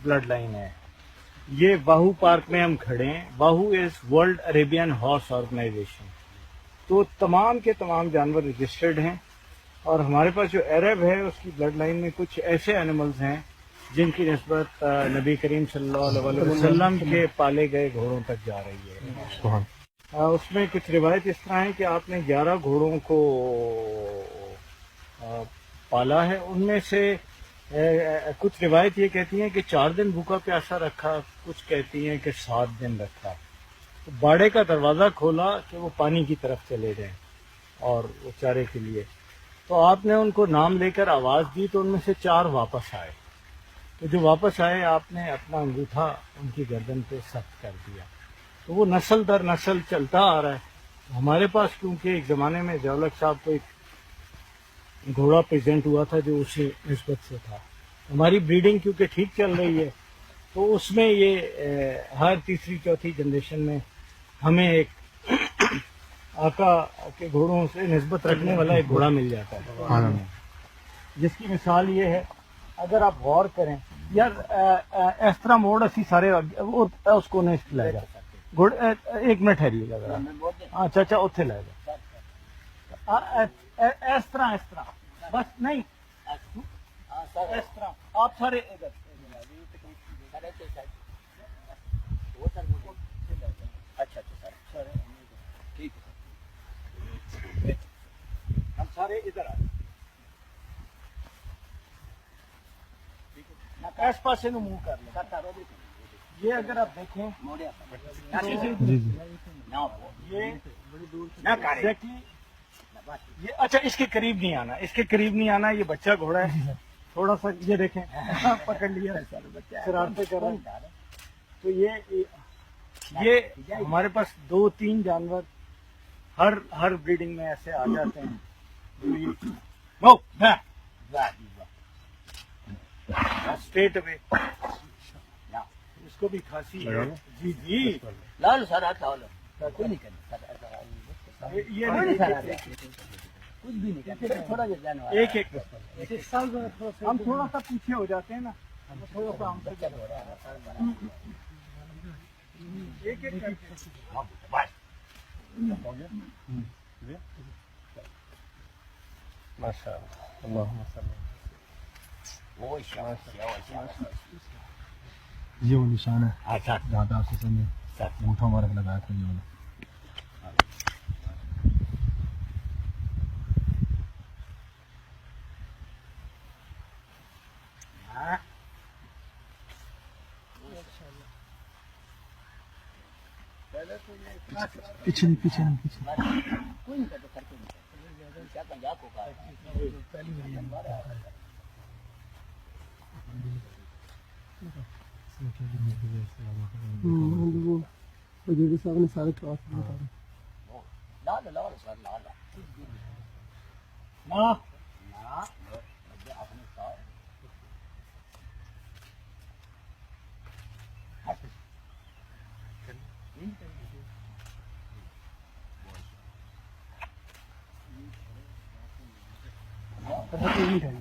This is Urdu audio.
بلڈ لائن ہے. یہ واہو پارک میں ہم کھڑے ہیں. واہو is World Arabian Horse Organization. تو تمام کے تمام جانور رجسٹرڈ ہیں اور ہمارے پاس جو عرب ہے اس کی بلڈ لائن میں کچھ ایسے اینیملز ہیں جن کی نسبت نبی کریم صلی اللہ علیہ وسلم کے پالے گئے گھوڑوں تک جا رہی ہے. اس میں کچھ روایت اس طرح ہے کہ آپ نے 11 گھوڑوں کو پالا ہے. ان میں سے کچھ روایت یہ کہتی ہیں کہ 4 دن بھوکا پیاسا رکھا, کچھ کہتی ہیں کہ 7 دن رکھا. تو باڑے کا دروازہ کھولا کہ وہ پانی کی طرف چلے جائیں اور وہ چارے کے لیے. تو آپ نے ان کو نام لے کر آواز دی تو ان میں سے 4 واپس آئے. تو جو واپس آئے آپ نے اپنا انگوٹھا ان کی گردن پہ سخت کر دیا. تو وہ نسل در نسل چلتا آ رہا ہے. ہمارے پاس کیونکہ ایک زمانے میں ضیاءالحق صاحب کو ایک گھوڑا پریزنٹ ہوا تھا جو اسی نسبت سے تھا. ہماری بریڈنگ کیونکہ ٹھیک چل رہی ہے تو اس میں یہ ہر تیسری چوتھی جنریشن میں ہمیں ایک آقا کے گھوڑوں سے نسبت رکھنے والا ایک گھوڑا مل جاتا ہے, جس کی مثال یہ ہے. اگر آپ غور کریں یار اس طرح موڑ اسی سارے اس کو نہیں لے جا گھوڑے. 1 منٹ ٹھہریے گا ذرا. ہاں چاچا اتنے لے جا اس طرح بس نہیں اس طرح آپ سارے اچھا سر ٹھیک ہے. ہم سارے ادھر آئے اس پاسے نو منہ کر لیں. یہ اگر آپ دیکھیں یہ اچھا اس کے قریب نہیں آنا, اس کے قریب نہیں آنا. یہ بچہ گھوڑا ہے تھوڑا سا یہ دیکھیں پکڑ لیا شرارتیں کر رہا ہے. تو یہ ہمارے پاس 2-3 جانور ہر بریڈنگ میں ایسے آ جاتے ہیں. اسٹریٹ اوے اس کو بھی کھانسی ہے. جی جی لال سر کوئی نہیں کرنا, یہ کچھ بھی نہیں کرنا, تھوڑا جانا ایک ہم تھوڑا سا پیچھے ہو جاتے ہیں نا, تھوڑا سا ہم سے ایک ماشاء اللہ. یہ وہ نشان ہے جہاں پہ آپ سے انگوٹھا مبارک لگایا تھا. یہ والا پیچھے نہیں کوئی نہیں کرتا کیا مذاق ہوگا. صاحب نے سارے کلاس لال سر لال نہیں